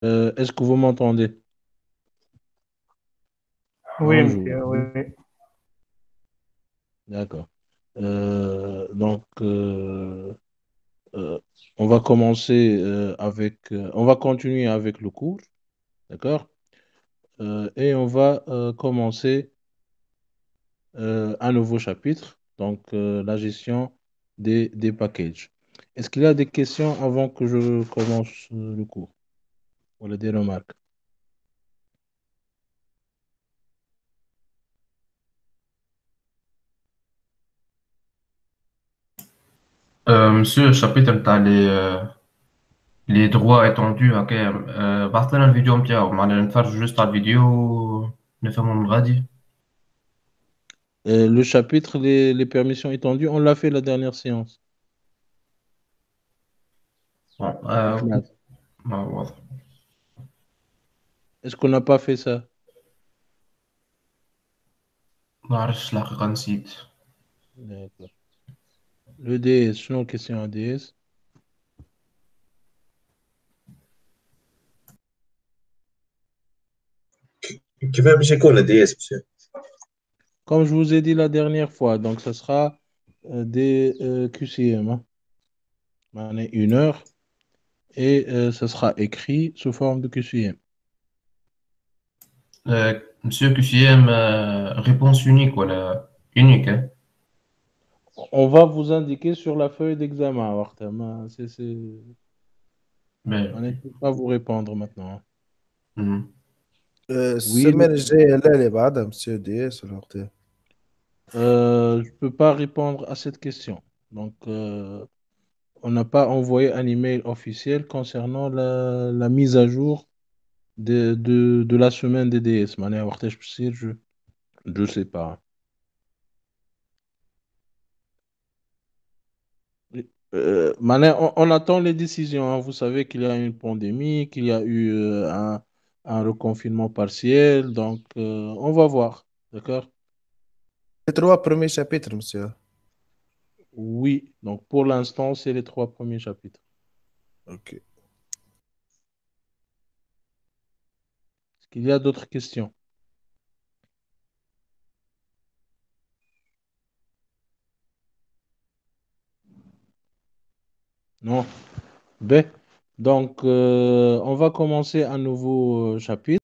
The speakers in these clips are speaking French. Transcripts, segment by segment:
Est-ce que vous m'entendez? Oui, Bonjour. monsieur, oui. D'accord. Donc, euh, on va commencer on va continuer avec le cours, d'accord? Et on va commencer un nouveau chapitre, donc la gestion des packages. Est-ce qu'il y a des questions avant que je commence le cours? Ou des remarques? Monsieur, chapitre بتاع les droits étendus هكا بعث لنا الفيديو نتاعو معناها نتفرج جوست على الفيديو نفهمه من غادي. Le chapitre, les permissions étendues, on l'a fait la dernière séance. bon, Ahmed. واضح. Est-ce qu'on n'a pas fait ça? ما عرفتش الحقيقة نسيت. D'accord. Le DS, sinon question ADS. كيف باش يكون الدي اس مسيو؟ Comme je vous ai dit la dernière fois, donc ça sera des QCM, hein. On est 1 heure et ça sera écrit sous forme de QCM. Monsieur QCM réponse unique ولا unique hein? On va vous indiquer sur la feuille d'examen, Wartam, hein. On ne Ben, peut pas vous répondre maintenant, hein. mhm. Oui, السمانة الجاية لا اللي بعدها مسيو دي اس الوقت. je ne peux pas répondre à cette question. Donc, on n'a pas envoyé un email officiel concernant la mise à jour de la semaine des DS. معناها وقتاش باش تصير, je sais pas. معناها on attend les décisions, hein. Vous savez qu'il y a une pandémie, qu'il y a eu un reconfinement partiel. Donc, on va voir. D'accord? Les trois premiers chapitres, monsieur. Oui. Donc, pour l'instant, c'est les 3 premiers chapitres. Ok. Est-ce qu'il y a d'autres questions? Non? B. Donc, on va commencer un nouveau chapitre.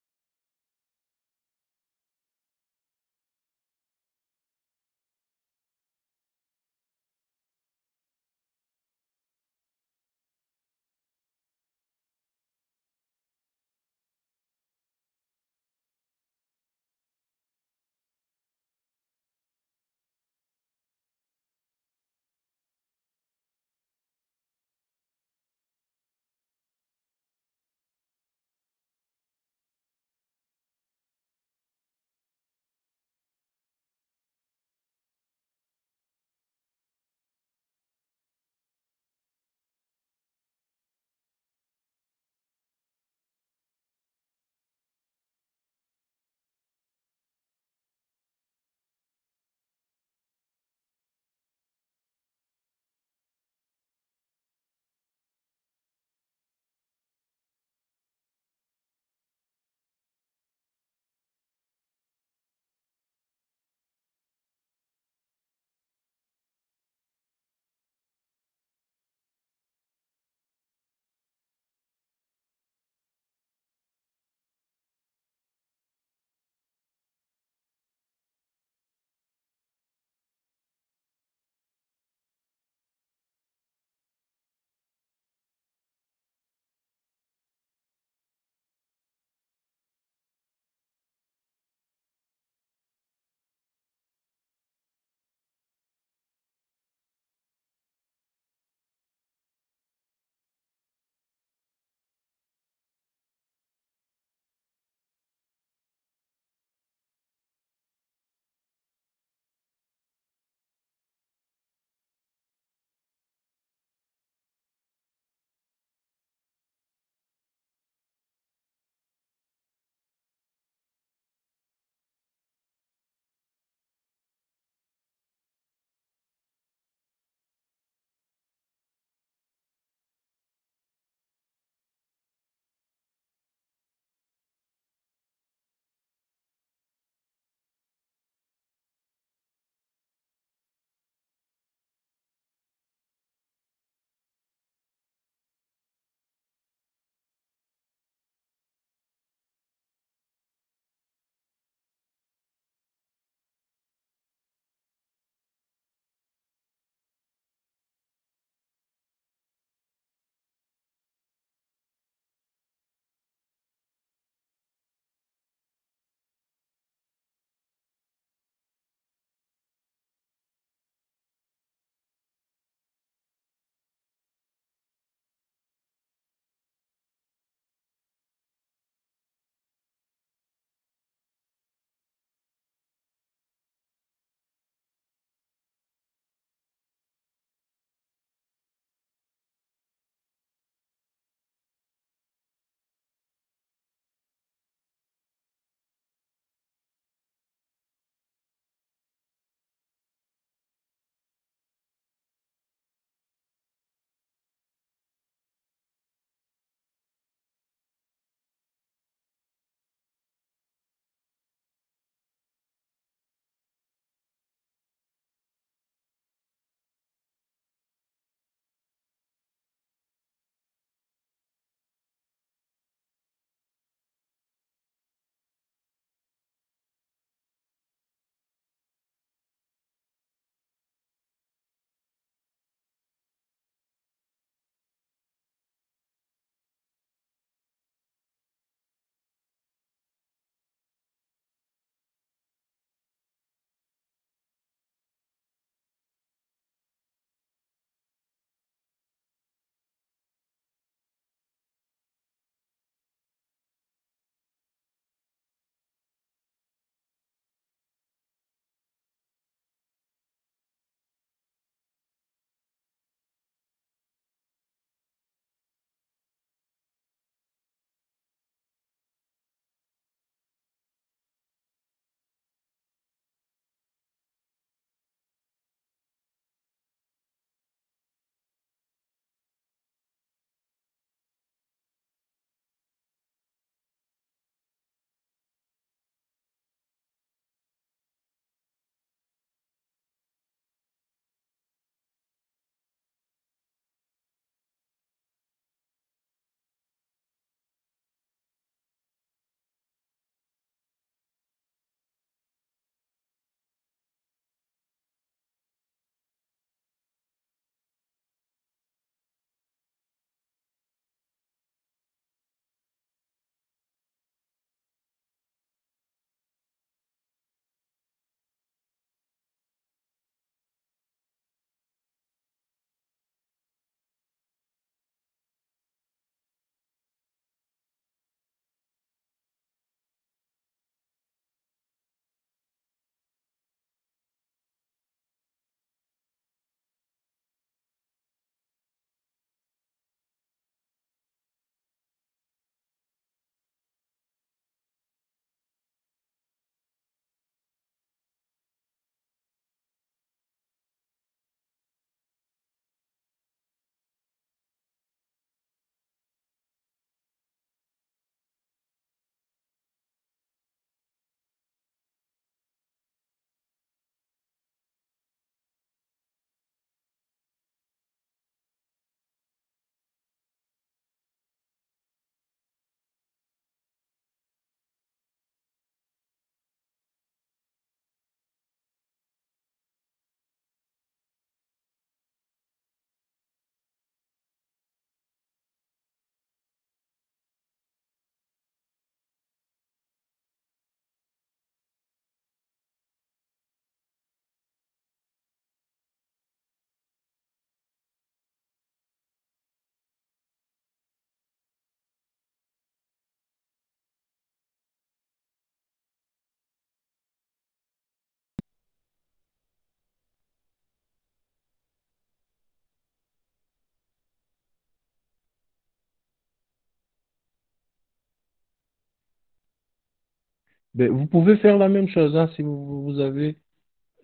Ben, vous pouvez faire la même chose, hein, si vous avez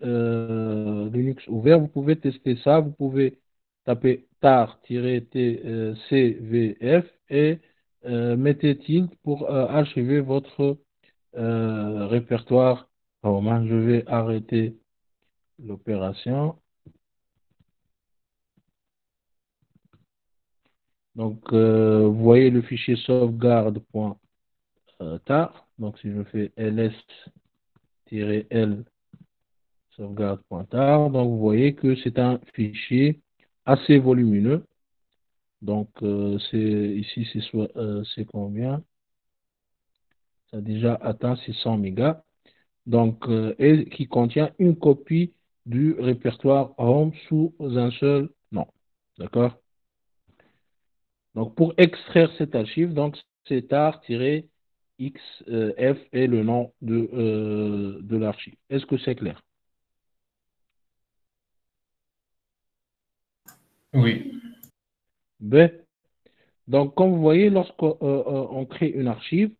Linux ouvert, vous pouvez tester ça. Vous pouvez taper tar-cvf et mettez tilde pour archiver votre répertoire. Bon, moi, je vais arrêter l'opération. Donc, vous voyez le fichier sauvegarde.tar. Donc, si je fais ls-l sauvegarde.tar, donc vous voyez que c'est un fichier assez volumineux. Donc, ici, c'est combien? Ça a déjà atteint 600 mégas. Donc, et qui contient une copie du répertoire Home sous un seul nom. D'accord? Donc, pour extraire cette archive, donc c'est tar-xf est le nom de l'archive. Est-ce que c'est clair? Oui. B. Donc, comme vous voyez, lorsqu'on on crée une archive,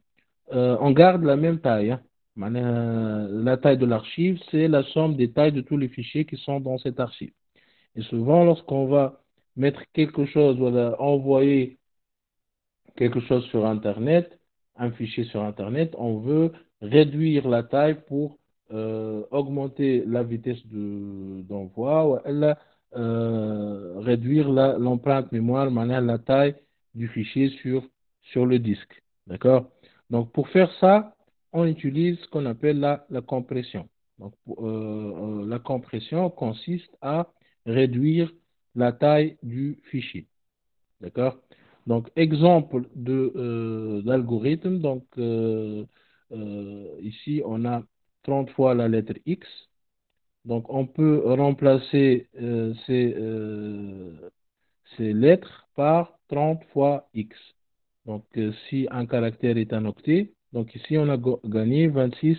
on garde la même taille, hein. La taille de l'archive, c'est la somme des tailles de tous les fichiers qui sont dans cette archive. Et souvent, lorsqu'on va mettre quelque chose, voilà, envoyer quelque chose sur Internet, un fichier sur Internet, on veut réduire la taille pour augmenter la vitesse d'envoi ou réduire l'empreinte mémoire, la taille du fichier sur le disque. D'accord? Donc, pour faire ça, on utilise ce qu'on appelle la compression. Donc, la compression consiste à réduire la taille du fichier. D'accord? Donc, exemple d'algorithme. Donc, ici, on a 30 fois la lettre X. Donc, on peut remplacer ces lettres par 30 fois X. Donc, si un caractère est un octet, donc ici, on a gagné 26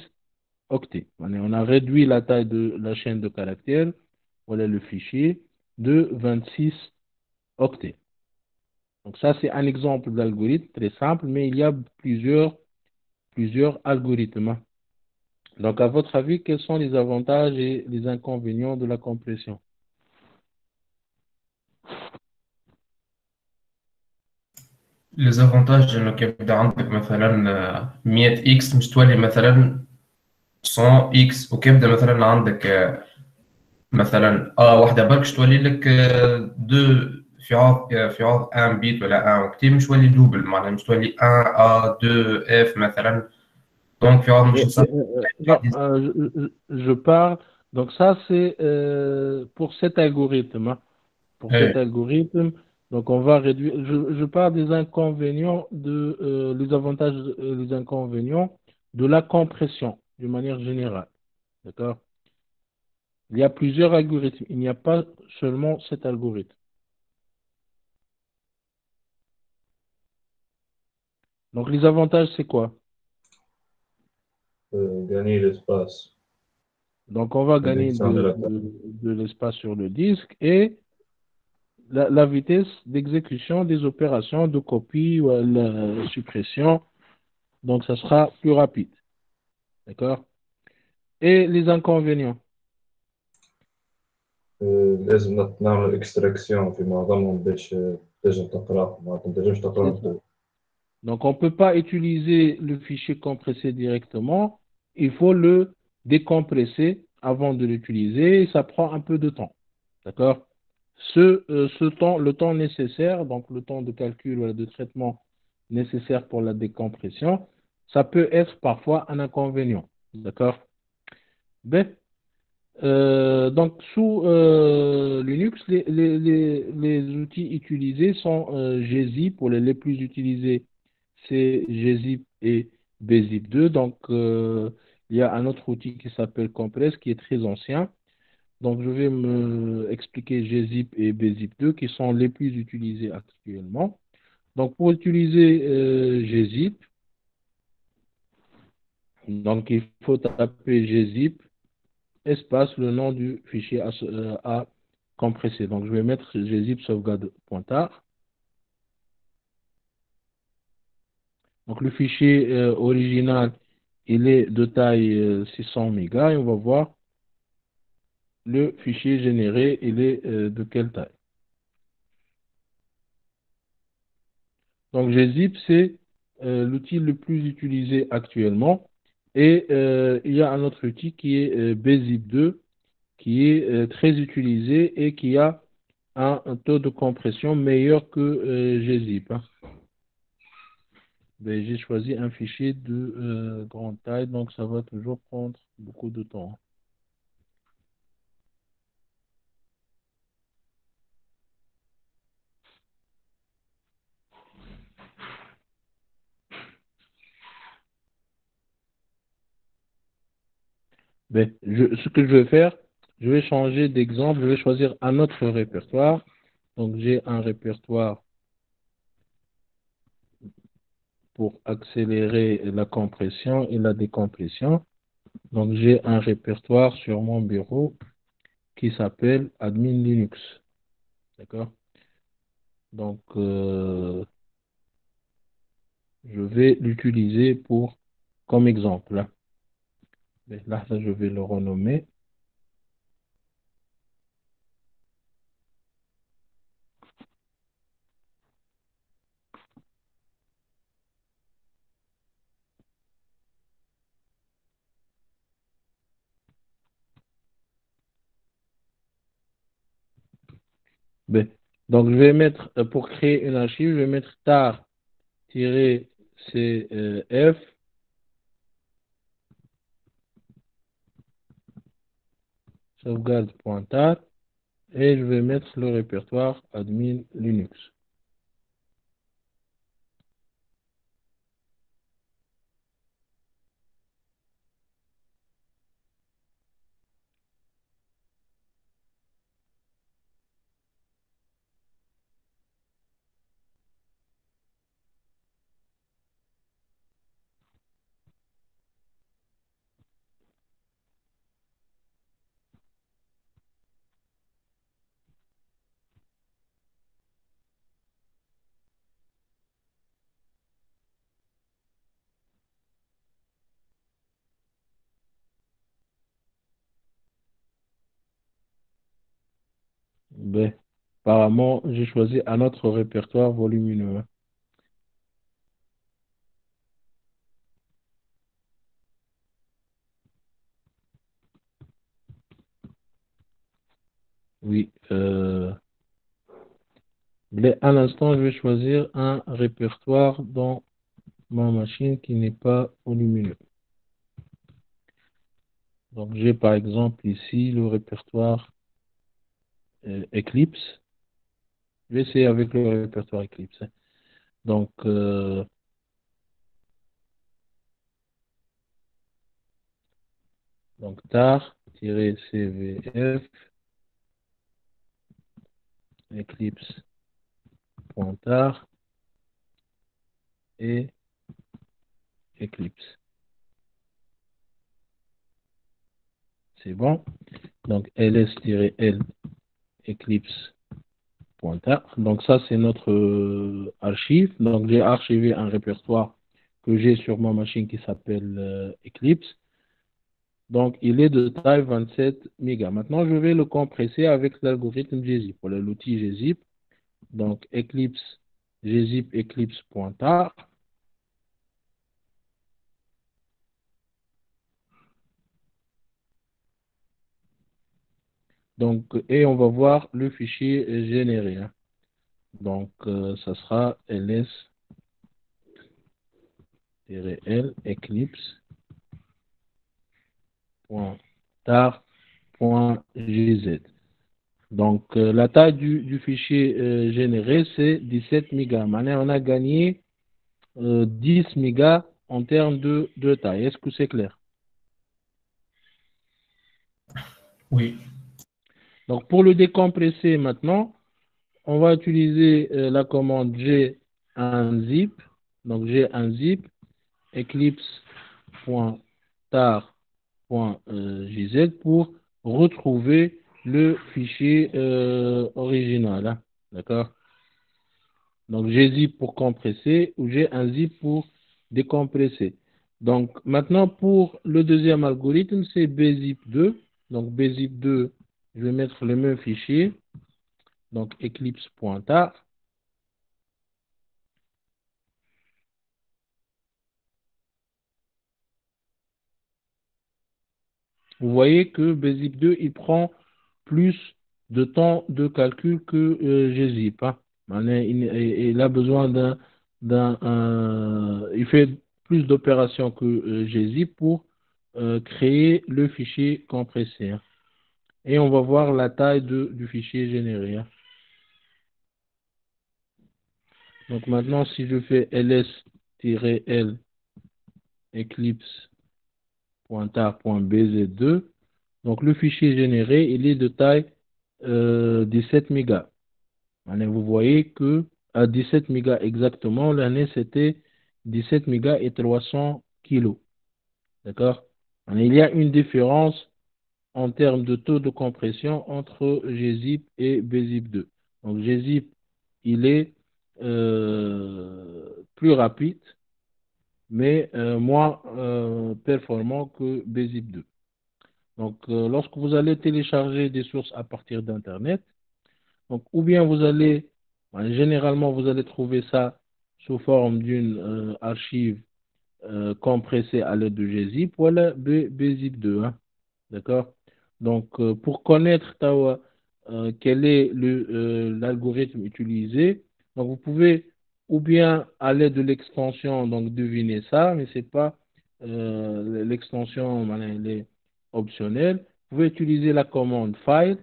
octets. On a réduit la taille de la chaîne de caractères, voilà le fichier, de 26 octets. Donc ça, c'est un exemple d'algorithme très simple, mais il y a plusieurs algorithmes. Donc, à votre avis, quels sont les avantages et les inconvénients de la compression? Les avantages انك يبدا عندك مثلا 100 اكس مش تولي مثلا 100 اكس وكيبدا مثلا عندك مثلا واحده بركش تولي لك دو في عوض 1 بيت ولا 1 اوكتي مش تولي دوبل معناها مش تولي 1 2 اف مثلا دونك في عوض مش نصح Non, je parle. Donc ça, c'est pour cet algorithme, hein. Pour cet ايه algorithme, donc on va réduire. Je parle des inconvénients les avantages et les inconvénients de la compression, d'une manière générale. D'accord? Il y a plusieurs algorithmes. Il n'y a pas seulement cet algorithme. Donc les avantages, c'est quoi? gagner l'espace, Donc on va gagner réduction de la taille. de l'espace sur le disque et la vitesse d'exécution des opérations de copie ou la suppression. Donc ça sera plus rapide. D'accord? Et les inconvénients. لازم نعمل اكستراكسيون في معظمهم باش تنجم تقراه ما تنجمش C'est تقراه ça. Donc on ne peut pas utiliser le fichier compressé directement. Il faut le décompresser avant de l'utiliser. Ça prend un peu de temps. D'accord? Ce temps, le temps nécessaire, donc le temps de calcul ou de traitement nécessaire pour la décompression, ça peut être parfois un inconvénient. D'accord? Ben, donc sous Linux, les outils utilisés sont gzip, pour les plus utilisés, c'est gzip et bzip2. Donc il y a un autre outil qui s'appelle Compress qui est très ancien. Donc, je vais me expliquer gzip et bzip2 qui sont les plus utilisés actuellement. Donc, pour utiliser gzip, donc il faut taper gzip espace le nom du fichier à compresser. Donc, je vais mettre gzip sauvegarde.tar. Donc, le fichier original, il est de taille 600 mégas et on va voir le fichier généré, il est de quelle taille. Donc gzip, c'est l'outil le plus utilisé actuellement. Et il y a un autre outil qui est bzip2, qui est très utilisé et qui a un taux de compression meilleur que gzip, hein. Ben, j'ai choisi un fichier de grande taille, donc ça va toujours prendre beaucoup de temps. Ben, ce que je vais faire, je vais changer d'exemple, je vais choisir un autre répertoire. Donc j'ai un répertoire pour accélérer la compression et la décompression. Donc j'ai un répertoire sur mon bureau qui s'appelle Admin Linux. D'accord? Donc je vais l'utiliser pour comme exemple. Ben, là, je vais le renommer. Ben, donc je vais mettre, pour créer une archive, je vais mettre tar-cf sauvegarde.tar et je vais mettre le répertoire admin Linux. Ben, apparemment, j'ai choisi un autre répertoire volumineux. Oui. Mais à l'instant, je vais choisir un répertoire dans ma machine qui n'est pas volumineux. Donc, j'ai par exemple ici le répertoire Eclipse. Je vais essayer avec le répertoire Eclipse, hein. Donc, tar-cvf eclipse.tar et Eclipse. C'est bon. Donc, ls-l eclipse.tar. Donc, ça, c'est notre archive. Donc, j'ai archivé un répertoire que j'ai sur ma machine qui s'appelle Eclipse. Donc, il est de taille 27 mégas. Maintenant, je vais le compresser avec l'algorithme gzip. Voilà l'outil gzip. Donc, Eclipse, gzip eclipse.tar. Donc, et on va voir le fichier généré, hein. Donc, ça sera ls-l eclipse.tar.gz. Donc, la taille du fichier généré, c'est 17 mégas. Maintenant, on a gagné 10 mégas en termes de taille. Est-ce que c'est clair? Oui. Donc, pour le décompresser maintenant, on va utiliser la commande g1zip. Donc, g1zip eclipse.tar.gz pour retrouver le fichier original, hein. D'accord? Donc, gzip pour compresser ou g1zip pour décompresser. Donc, maintenant, pour le deuxième algorithme, c'est bzip2. Donc, bzip2, je vais mettre le même fichier. Donc, eclipse.tar. Vous voyez que bzip2, il prend plus de temps de calcul que gzip, hein. Il a besoin il fait plus d'opérations que gzip pour créer le fichier compressé, hein. Et on va voir la taille du fichier généré, hein. Donc maintenant, si je fais ls-l eclipse.tar.bz2, donc le fichier généré, il est de taille 17 mégas. Vous voyez que à 17 mégas exactement, l'année c'était 17 mégas et 300 kilos. D'accord? Il y a une différence en termes de taux de compression entre gzip et bzip2. Donc gzip, il est plus rapide, mais moins performant que bzip2. Donc lorsque vous allez télécharger des sources à partir d'Internet, donc, ou bien généralement, vous allez trouver ça sous forme d'une archive compressée à l'aide de gzip, voilà bzip2, hein. D'accord? Donc, pour connaître quel est l'algorithme utilisé, donc vous pouvez ou bien à l'aide de l'extension, donc deviner ça, mais c'est pas l'extension, elle est optionnelle. Vous pouvez utiliser la commande file.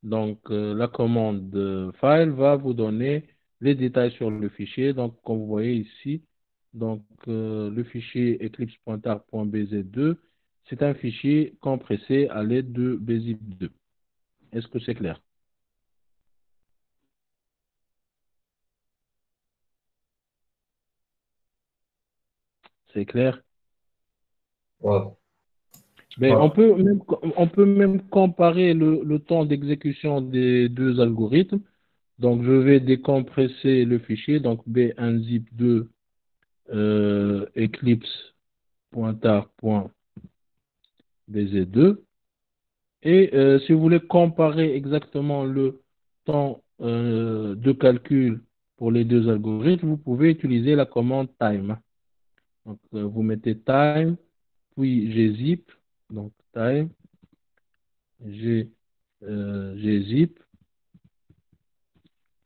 Donc, la commande file va vous donner les détails sur le fichier. Donc, comme vous voyez ici, donc, le fichier eclipse.tar.bz2, c'est un fichier compressé à l'aide de bzip2. Est-ce que c'est clair? C'est clair? Ouais. Ben, on peut même comparer le temps d'exécution des deux algorithmes. Donc, je vais décompresser le fichier, donc b1zip2 eclipse.tar.bz2. Et si vous voulez comparer exactement le temps de calcul pour les deux algorithmes, vous pouvez utiliser la commande time. Donc, vous mettez time, puis gzip, donc time, gzip,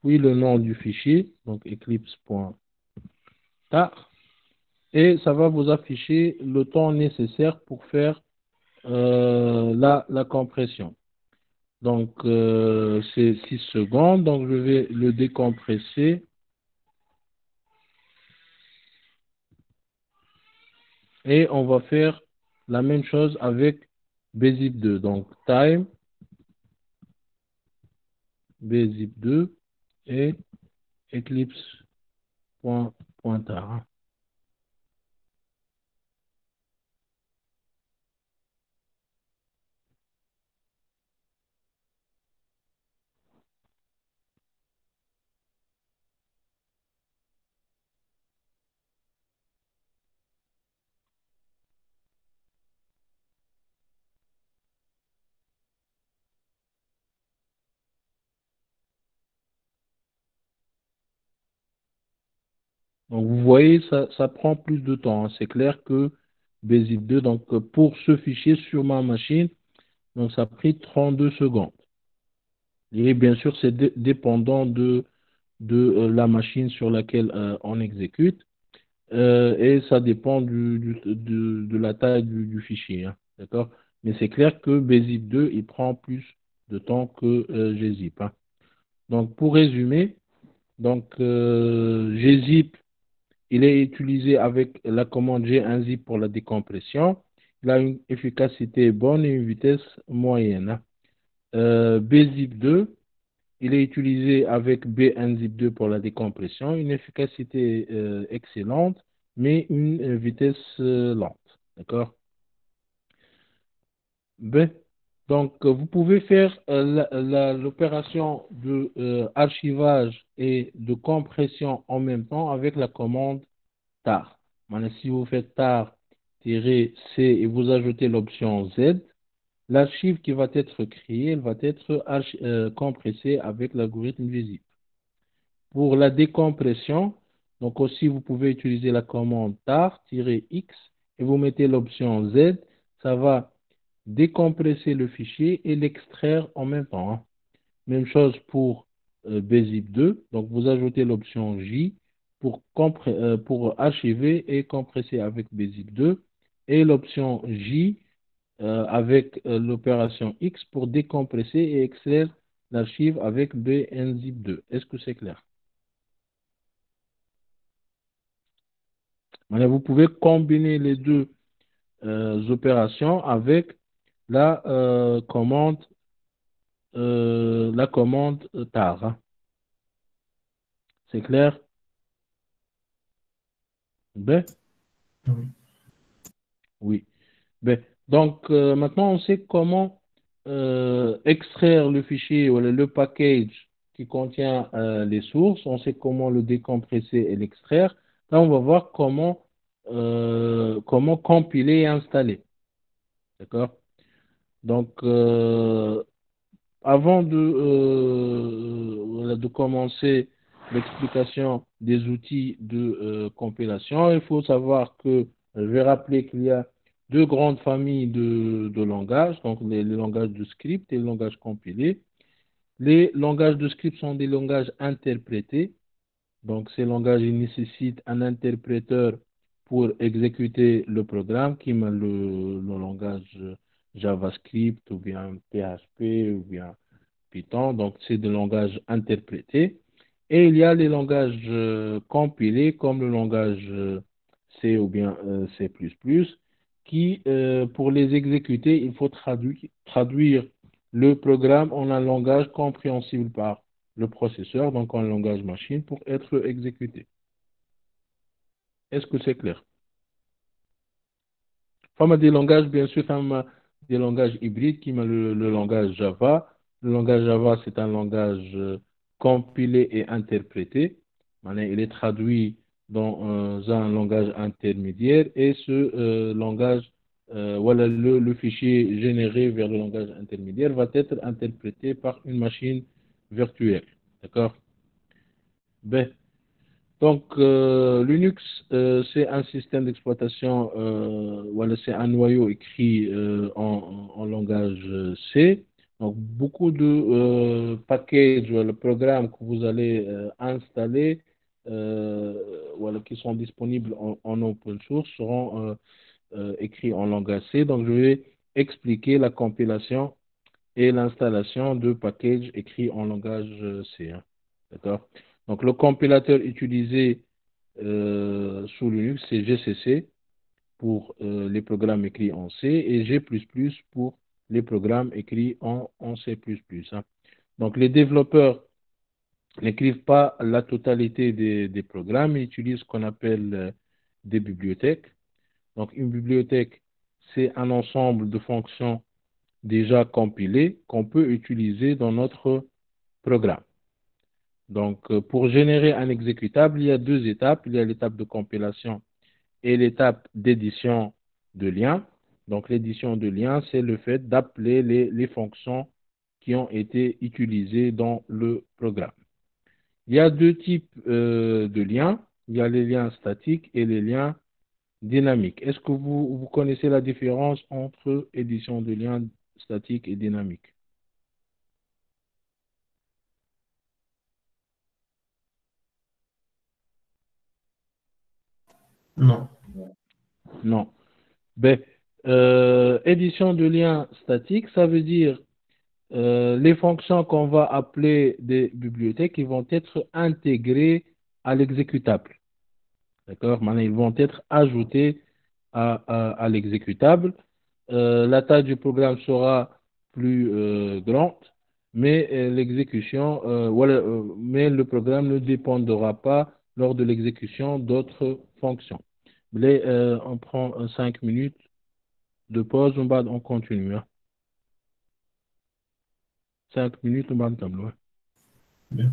puis le nom du fichier, donc eclipse.tar, et ça va vous afficher le temps nécessaire pour faire la compression. Donc, c'est 6 secondes. Donc, je vais le décompresser. Et on va faire la même chose avec bzip2. Donc, time, bzip2 et eclipse.tar. Donc, vous voyez, ça prend plus de temps, hein. C'est clair que bzip2, donc pour ce fichier sur ma machine, donc ça a pris 32 secondes. Et bien sûr, c'est dépendant de la machine sur laquelle on exécute. Et ça dépend de la taille du fichier, hein. D'accord? Mais c'est clair que bzip2, il prend plus de temps que gzip, hein. Donc, pour résumer, donc, gzip, il est utilisé avec la commande g1zip pour la décompression. Il a une efficacité bonne et une vitesse moyenne, hein. bzip2, il est utilisé avec B1zip2 pour la décompression, une efficacité excellente, mais une vitesse lente. D'accord? Ben, donc, vous pouvez faire l'opération de archivage et de compression en même temps avec la commande tar. Maintenant, si vous faites tar-c et vous ajoutez l'option Z, l'archive qui va être créée, elle va être compressée avec l'algorithme visible. Pour la décompression, donc aussi vous pouvez utiliser la commande tar-x et vous mettez l'option Z, ça va décompresser le fichier et l'extraire en même temps, hein. Même chose pour bzip2, donc vous ajoutez l'option J pour archiver et compresser avec bzip2 et l'option J avec l'opération X pour décompresser et extraire l'archive avec bnzip2. Est-ce que c'est clair? Maintenant, vous pouvez combiner les deux opérations avec la commande tar, hein. C'est clair? Ben, Oui. oui. Ben, donc, maintenant, on sait comment extraire le fichier ou le package qui contient les sources. On sait comment le décompresser et l'extraire. Là, on va voir comment compiler et installer. D'accord? Donc, avant voilà, de commencer l'explication des outils de compilation, il faut savoir que, je vais rappeler qu'il y a deux grandes familles de langages, donc les langages de script et les langages compilés. Les langages de script sont des langages interprétés, donc ces langages ils nécessitent un interpréteur pour exécuter le programme, qui est le langage JavaScript ou bien PHP ou bien Python, donc c'est des langages interprétés. Et il y a les langages compilés, comme le langage C ou bien C++, qui, pour les exécuter, il faut traduire le programme en un langage compréhensible par le processeur, donc en langage machine, pour être exécuté. Est-ce que c'est clair? Fama des langages, bien sûr, fama des langages hybrides qui met le langage Java. Le langage Java, c'est un langage compilé et interprété. Maintenant, il est traduit dans un langage intermédiaire et ce langage, voilà, le fichier généré vers le langage intermédiaire va être interprété par une machine virtuelle. D'accord? Ben, donc, Linux, c'est un système d'exploitation, voilà, c'est un noyau écrit en langage C. Donc, beaucoup de packages, le programme que vous allez installer, voilà, qui sont disponibles en open source, seront écrits en langage C. Donc, je vais expliquer la compilation et l'installation de packages écrits en langage C, hein. D'accord? Donc, le compilateur utilisé sous Linux, c'est GCC pour les programmes écrits en C et G++ pour les programmes écrits en C++, hein. Donc, les développeurs n'écrivent pas la totalité des programmes, ils utilisent ce qu'on appelle des bibliothèques. Donc, une bibliothèque, c'est un ensemble de fonctions déjà compilées qu'on peut utiliser dans notre programme. Donc, pour générer un exécutable, il y a deux étapes. Il y a l'étape de compilation et l'étape d'édition de liens. Donc, l'édition de liens, c'est le fait d'appeler les fonctions qui ont été utilisées dans le programme. Il y a deux types de liens. Il y a les liens statiques et les liens dynamiques. Est-ce que vous connaissez la différence entre édition de liens statiques et dynamiques? Non. Non. Ben, édition de liens statiques, ça veut dire les fonctions qu'on va appeler des bibliothèques, ils vont être intégrées à l'exécutable. D'accord? Maintenant, ils vont être ajoutés à l'exécutable. La taille du programme sera plus grande, mais l'exécution, voilà, mais le programme ne dépendra pas lors de l'exécution d'autres fonctions. Mais, on prend 5 minutes de pause, on continue, hein. 5 minutes, on va table, ouais. Bien.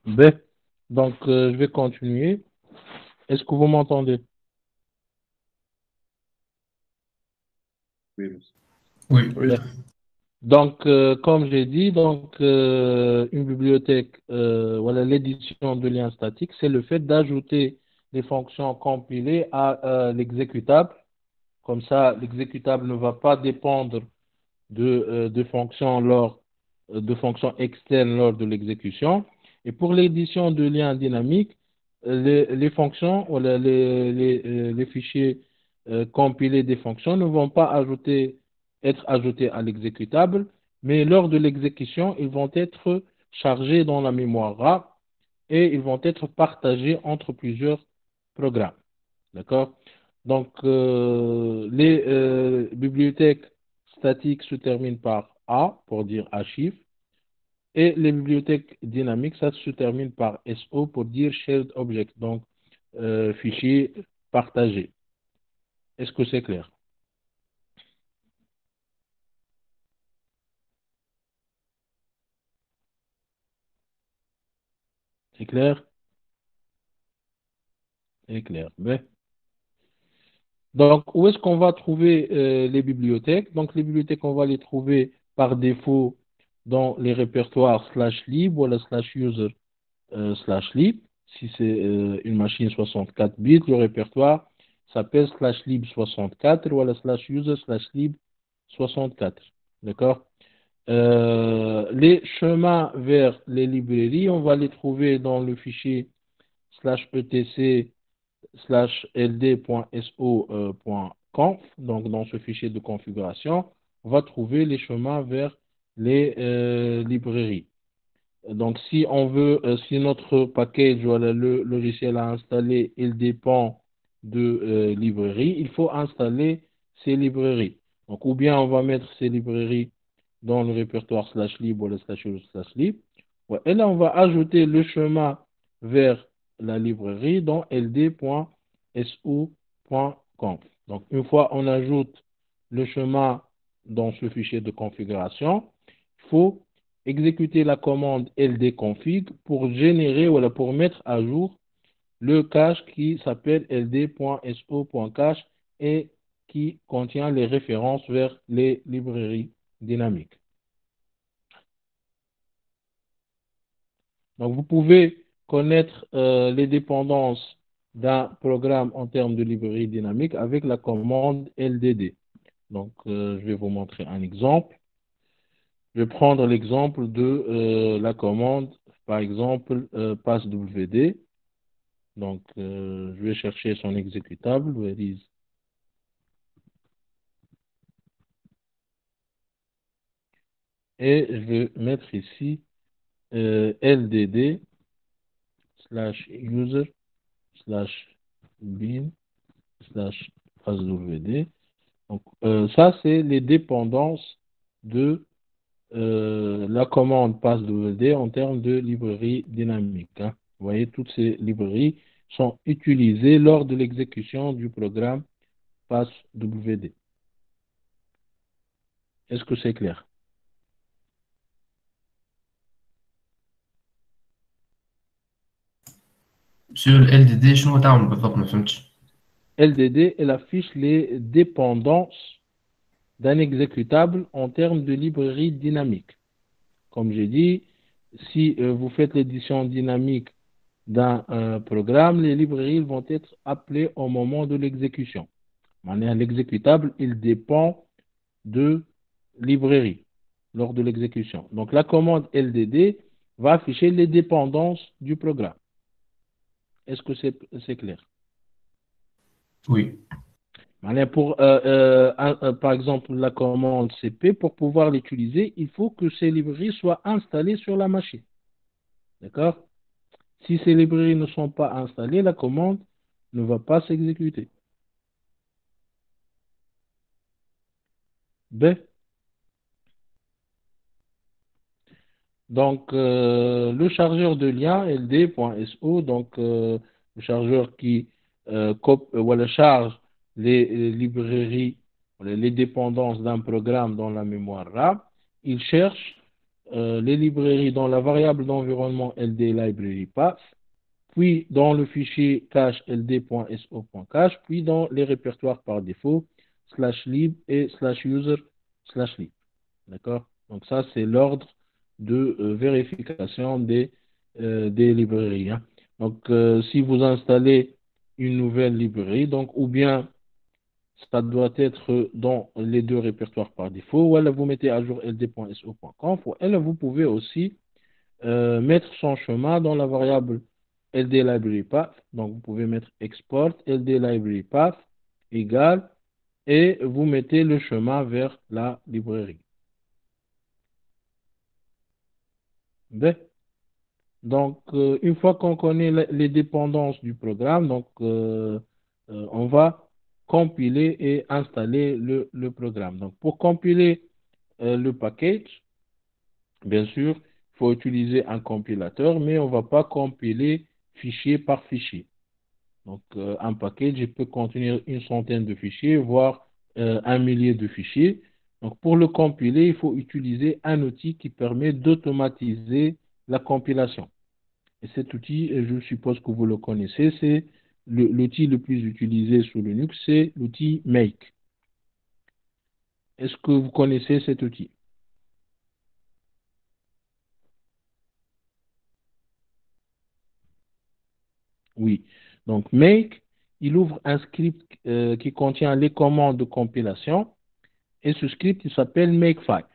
B. Donc, je vais continuer. Est-ce que vous m'entendez? Oui, monsieur. Oui. Oui. Donc, comme j'ai dit, donc, une bibliothèque, voilà, l'édition de liens statiques, c'est le fait d'ajouter des fonctions compilées à l'exécutable. Comme ça, l'exécutable ne va pas dépendre de fonctions de fonctions externes lors de l'exécution. Et pour l'édition de liens dynamiques, les fonctions, voilà, les fichiers compilés des fonctions ne vont pas être ajoutés à l'exécutable, mais lors de l'exécution, ils vont être chargés dans la mémoire RAM et ils vont être partagés entre plusieurs programmes. D'accord? Donc, les bibliothèques statiques se terminent par A pour dire archive et les bibliothèques dynamiques, ça se termine par SO pour dire shared object, donc fichier partagé. Est-ce que c'est clair? C'est clair? C'est clair. Mais, donc, où est-ce qu'on va trouver les bibliothèques? Donc, les bibliothèques, on va les trouver par défaut dans les répertoires /lib ou la /user /lib. Si c'est une machine 64 bits, le répertoire s'appelle /lib 64 ou la /user /lib 64. D'accord? Les chemins vers les librairies, on va les trouver dans le fichier /etc /ld.so.conf. Donc, dans ce fichier de configuration, on va trouver les chemins vers les librairies. Donc, si on veut, si notre package, voilà, le logiciel à installer, il dépend de librairies, il faut installer ces librairies. Donc, ou bien on va mettre ces librairies dans le répertoire /lib ou le /lib. Ouais, et là, on va ajouter le chemin vers la librairie dans ld.so.conf. Donc, une fois on ajoute le chemin dans ce fichier de configuration, il faut exécuter la commande ldconfig pour générer, voilà, pour mettre à jour le cache qui s'appelle ld.so.cache et qui contient les références vers les librairies dynamiques. Donc, vous pouvez connaître les dépendances d'un programme en termes de librairie dynamique avec la commande LDD. Donc, je vais vous montrer un exemple. Je vais prendre l'exemple de la commande, par exemple, passwd. Donc, je vais chercher son exécutable. Where is- Et je vais mettre ici LDD /user /bin /passwd. Donc, ça, c'est les dépendances de la commande passwd en termes de librairie dynamique, hein. Vous voyez, toutes ces librairies sont utilisées lors de l'exécution du programme passwd. Est-ce que c'est clair? Sur ال LDD شنو تعمل بالضبط ما فهمتش. LDD, elle affiche les dépendances d'un exécutable en termes de librairie dynamique. Comme j'ai dit, si vous faites l'édition dynamique d'un programme, les librairies vont être appelées au moment de l'exécution. L'exécutable, il dépend de librairie lors de l'exécution. Donc la commande LDD va afficher les dépendances du programme. Est-ce que c'est clair? Oui. Pour, par exemple, la commande CP, pour pouvoir l'utiliser, il faut que ces librairies soient installées sur la machine. D'accord? Si ces librairies ne sont pas installées, la commande ne va pas s'exécuter. B. Donc, le chargeur de lien ld.so, donc le chargeur qui voilà, charge les librairies, les dépendances d'un programme dans la mémoire RAM, il cherche les librairies dans la variable d'environnement LD library path, puis dans le fichier cache ld.so.cache, puis dans les répertoires par défaut, /lib et /user /lib. D'accord? Donc ça, c'est l'ordre de vérification des librairies. Hein. Donc, si vous installez une nouvelle librairie, donc, ou bien ça doit être dans les deux répertoires par défaut, ou alors vous mettez à jour ld.so.conf, ou alors vous pouvez aussi mettre son chemin dans la variable ld library path. Donc, vous pouvez mettre export ld library path égale et vous mettez le chemin vers la librairie. Ben, donc, une fois qu'on connaît les dépendances du programme, donc, on va compiler et installer le programme. Donc, pour compiler le package, bien sûr, il faut utiliser un compilateur, mais on ne va pas compiler fichier par fichier. Donc, un package il peut contenir une centaine de fichiers, voire un millier de fichiers. Donc, pour le compiler, il faut utiliser un outil qui permet d'automatiser la compilation. Et cet outil, je suppose que vous le connaissez, c'est l'outil le plus utilisé sous Linux, c'est l'outil Make. Est-ce que vous connaissez cet outil? Oui. Donc, Make, il ouvre un script qui contient les commandes de compilation. Et ce script, il s'appelle Makefile.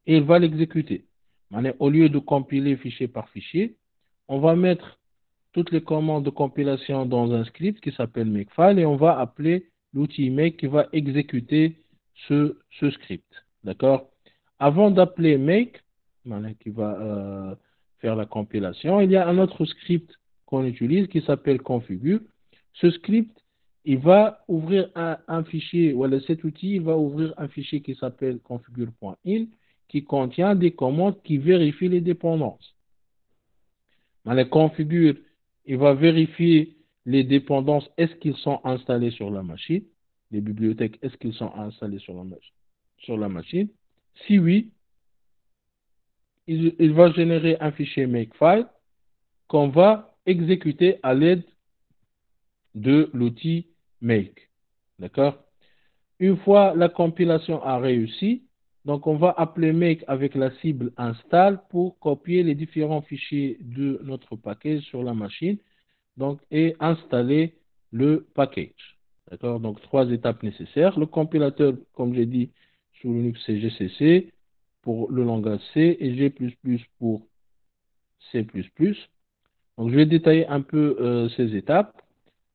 Et il va l'exécuter. Au lieu de compiler fichier par fichier, on va mettre toutes les commandes de compilation dans un script qui s'appelle Makefile et on va appeler l'outil Make qui va exécuter ce script. D'accord? Avant d'appeler Make, qui va faire la compilation, il y a un autre script qu'on utilise qui s'appelle Configure. Ce script, il va ouvrir un fichier, voilà, cet outil, il va ouvrir un fichier qui s'appelle configure.in qui contient des commandes qui vérifient les dépendances. Configure, il va vérifier les dépendances, est-ce qu'ils sont installés sur la machine, les bibliothèques, est-ce qu'ils sont installés sur la machine. Si oui, il va générer un fichier Makefile qu'on va exécuter à l'aide de l'outil Make. D'accord? Une fois la compilation a réussi, donc on va appeler Make avec la cible install pour copier les différents fichiers de notre package sur la machine donc, et installer le package. D'accord? Donc, 3 étapes nécessaires. Le compilateur, comme j'ai dit, sous Linux, c'est GCC pour le langage C et G++ pour C++. Donc, je vais détailler un peu ces étapes.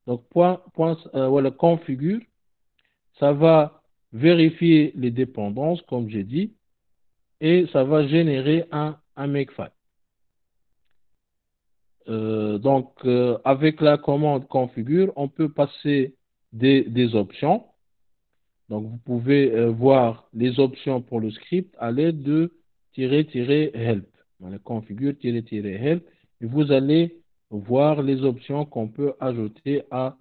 Donc, voilà, configure, ça va vérifier les dépendances, comme j'ai dit, et ça va générer un makefile. Donc, avec la commande configure, on peut passer des options. Donc, vous pouvez voir les options pour le script à l'aide de -help. Configure-help. Et vous allez voir les options qu'on peut ajouter à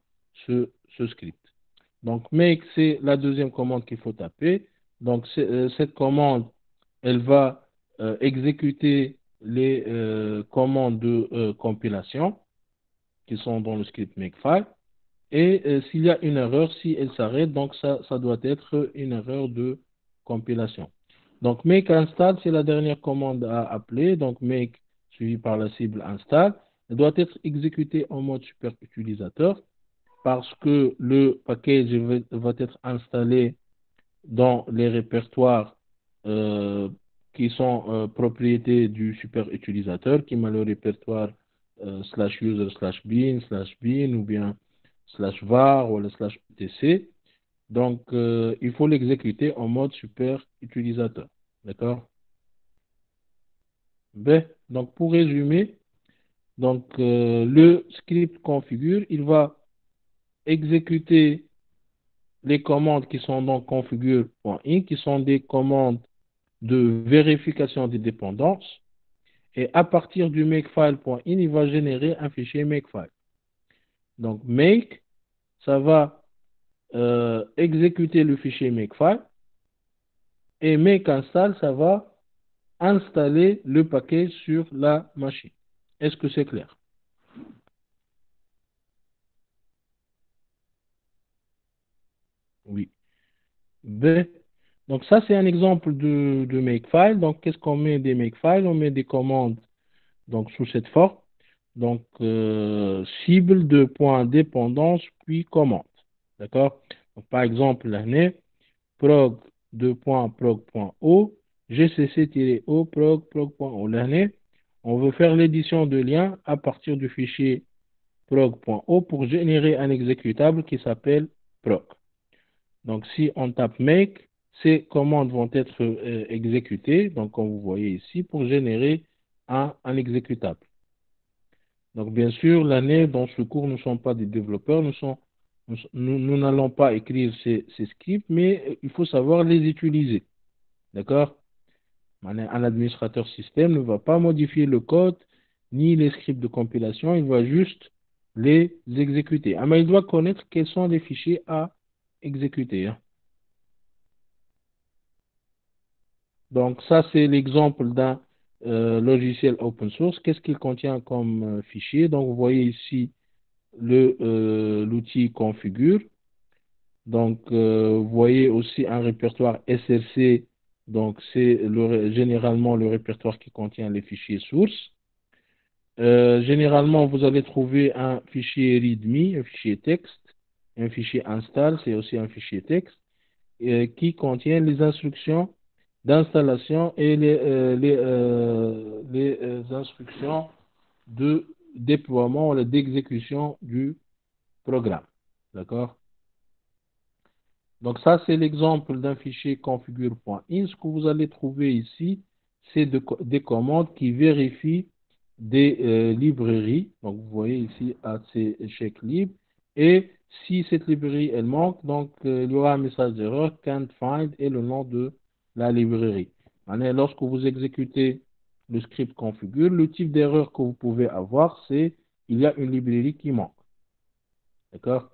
ce script. Donc, make, c'est la deuxième commande qu'il faut taper. Donc, cette commande, elle va exécuter les commandes de compilation qui sont dans le script Makefile. Et s'il y a une erreur, si elle s'arrête, donc ça doit être une erreur de compilation. Donc make install, c'est la dernière commande à appeler. Donc make suivi par la cible install. Elle doit être exécutée en mode super utilisateur parce que le package va être installé dans les répertoires qui sont propriétés du super utilisateur, qui est le répertoire /user/bin ou bien /var ou /etc. Donc, il faut l'exécuter en mode super utilisateur. D'accord? Donc, pour résumer, donc, le script configure, il va exécuter les commandes qui sont dans configure.in, qui sont des commandes de vérification des dépendances. Et à partir du makefile.in, il va générer un fichier makefile. Donc, make, ça va exécuter le fichier makefile. Et make install, ça va installer le paquet sur la machine. Est-ce que c'est clair? Oui. B. Donc ça, c'est un exemple de Makefile. Donc, qu'est-ce qu'on met des Makefile? On met des commandes donc, sous cette forme. Donc, cible de point dépendance, puis commande. D'accord? Donc, par exemple, l'année, prog prog.o, gcc-o, prog.o. L'année, on veut faire l'édition de liens à partir du fichier prog.o pour générer un exécutable qui s'appelle prog. Donc, si on tape make, ces commandes vont être exécutées, donc comme vous voyez ici, pour générer un exécutable. Donc, bien sûr, l'année, dans ce cours, nous ne sommes pas des développeurs, nous n'allons pas écrire ces scripts, mais il faut savoir les utiliser. D'accord? Un administrateur système ne va pas modifier le code ni les scripts de compilation, il va juste les exécuter. Ah, mais il doit connaître quels sont les fichiers à exécuter. Hein. Donc, ça, c'est l'exemple d'un logiciel open source. Qu'est-ce qu'il contient comme fichier? Donc, vous voyez ici l'outil configure. Donc, vous voyez aussi un répertoire SRC. Donc, c'est généralement le répertoire qui contient les fichiers sources. Généralement, vous allez trouver un fichier README, un fichier texte, un fichier install, c'est aussi un fichier texte, qui contient les instructions d'installation et les instructions de déploiement ou d'exécution du programme. D'accord? Donc ça, c'est l'exemple d'un fichier configure.in. Ce que vous allez trouver ici, c'est des commandes qui vérifient des librairies. Donc vous voyez ici AC check lib. Et si cette librairie elle manque, donc il y aura un message d'erreur can't find et le nom de la librairie. Lorsque vous exécutez le script configure, le type d'erreur que vous pouvez avoir, c'est il y a une librairie qui manque. D'accord?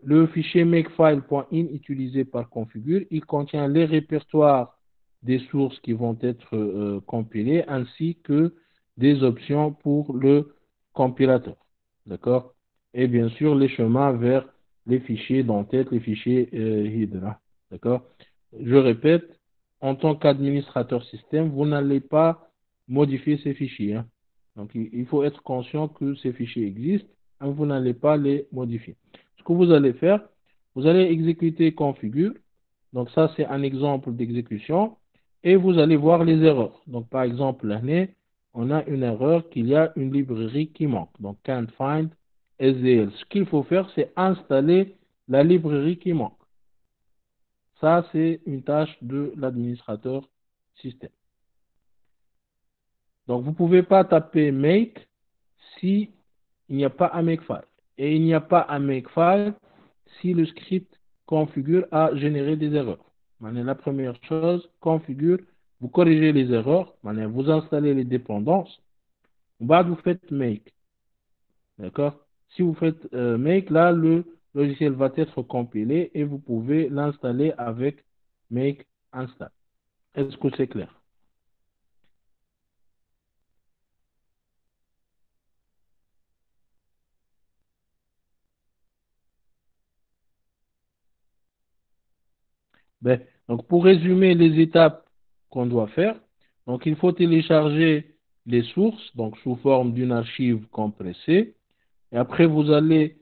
Le fichier makefile.in utilisé par configure, il contient les répertoires des sources qui vont être compilées ainsi que des options pour le compilateur. D'accord? Et bien sûr, les chemins vers les fichiers d'entête, les fichiers Hydra. D'accord? Je répète, en tant qu'administrateur système, vous n'allez pas modifier ces fichiers. Hein. Donc, il faut être conscient que ces fichiers existent, et vous n'allez pas les modifier. Ce que vous allez faire, vous allez exécuter configure. Donc, ça, c'est un exemple d'exécution. Et vous allez voir les erreurs. Donc, par exemple, l'année, on a une erreur qu'il y a une librairie qui manque. Donc, can't find SDL. Ce qu'il faut faire, c'est installer la librairie qui manque. Ça, c'est une tâche de l'administrateur système. Donc, vous ne pouvez pas taper make si il n'y a pas un makefile. Et il n'y a pas un makefile si le script configure a généré des erreurs. La première chose, configure, vous corrigez les erreurs, vous installez les dépendances, vous faites make. D'accord? Si vous faites make, là, le logiciel va être compilé et vous pouvez l'installer avec make install. Est-ce que c'est clair? Ben, donc, pour résumer les étapes qu'on doit faire, donc il faut télécharger les sources, donc sous forme d'une archive compressée. Et après, vous allez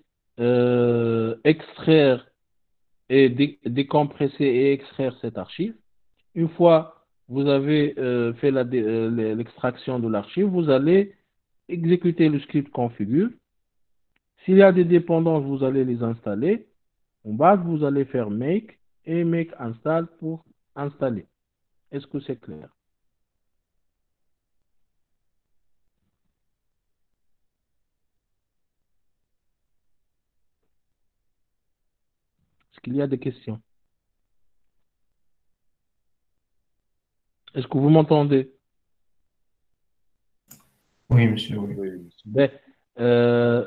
extraire et décompresser et extraire cette archive. Une fois vous avez fait l'extraction de l'archive, vous allez exécuter le script configure. S'il y a des dépendances, vous allez les installer. En bas, vous allez faire make et make install pour installer. Est-ce que c'est clair? Est-ce qu'il y a des questions? Est-ce que vous m'entendez? Oui, monsieur, oui. Ben,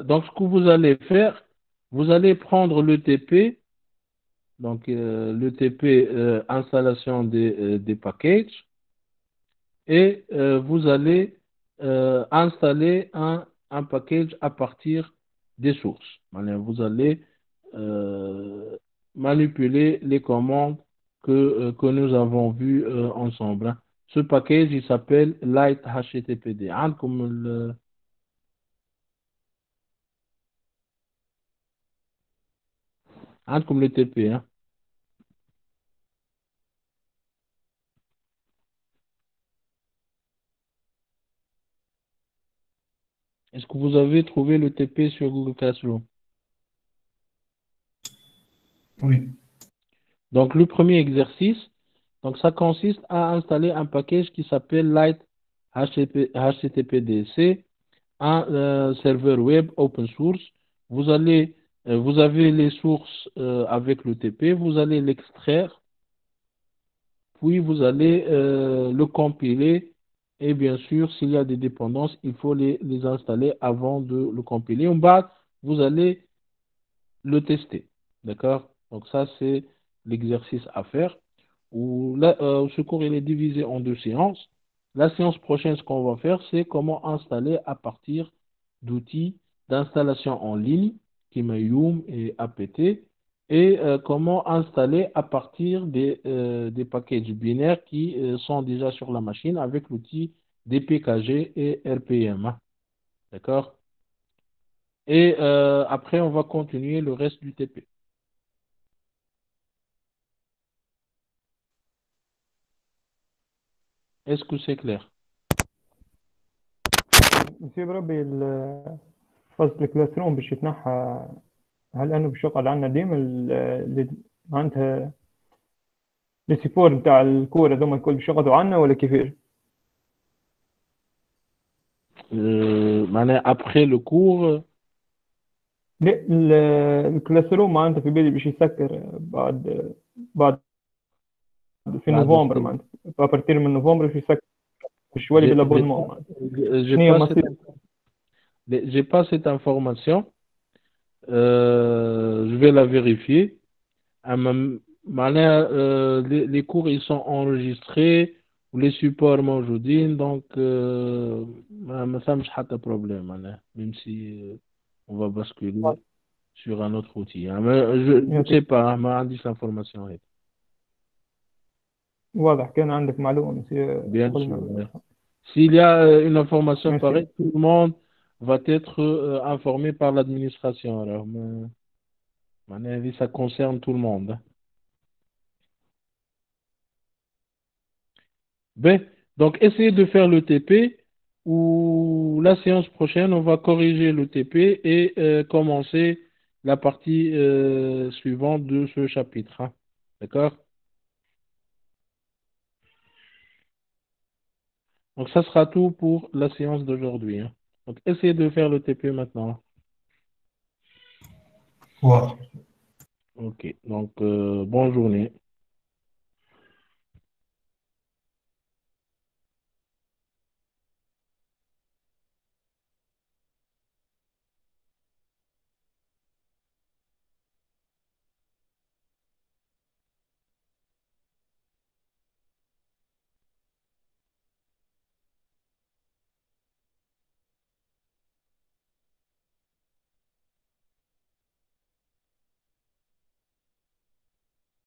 donc, ce que vous allez faire, vous allez prendre le TP Donc, le TP, installation des packages. Et vous allez installer un package à partir des sources. Vous allez euh, manipuler les commandes que nous avons vues ensemble, hein. Ce package, il s'appelle Light HTTPD. Comme le TP, hein. Est-ce que vous avez trouvé le TP sur Google Classroom? Oui. Donc, le premier exercice, donc ça consiste à installer un package qui s'appelle Light HTTPD. C'est un serveur web open source. Vous avez les sources avec le TP, vous allez l'extraire, puis vous allez le compiler. Et bien sûr, s'il y a des dépendances, il faut les installer avant de le compiler. En bas, vous allez le tester. D'accord? Donc ça, c'est l'exercice à faire. Ce cours, il est divisé en 2 séances. La séance prochaine, ce qu'on va faire, c'est comment installer à partir d'outils d'installation en ligne, comme Yum et APT, et comment installer à partir des packages binaires qui sont déjà sur la machine avec l'outil DPKG et RPM, hein. D'accord? Et après, on va continuer le reste du TP. Est-ce que c'est clair? مسيو بربي فصل الكلاس روم باش يتنحى، هل انه باش يقعد عندنا ديما اللي معناتها السيبور نتاع الكورة هذوما الكل باش يقعدوا عندنا ولا كيفاش؟ Après le cours, لا الكلاس روم معناتها في بالي باش يسكر بعد في بعد نوفمبر، معناتها ابارتير من نوفمبر باش يسكر، باش يولي j'ai بالابونمون معناتها. j'ai شنو هي pas cette, مصير؟ j'ai pas cette information. Je vais la vérifier. Les cours ils sont enregistrés, les supports موجودين, donc ما فهمش حتى problème, même si on va basculer sur un autre outil, hein. Mais je ne sais pas, ما عنديش l'information هيك. واضح كان عندك معلومة مسيو. Bien sûr. S'il y a une information Merci. pareille, tout le monde va être informé par l'administration. Alors, à mon avis, ça concerne tout le monde, hein. Ben, donc, essayez de faire le TP ou la séance prochaine, on va corriger le TP et commencer la partie suivante de ce chapitre, hein. D'accord? Donc, ça sera tout pour la séance d'aujourd'hui, hein. Donc, essayez de faire le TP maintenant. Wow. Ok, donc bonne journée.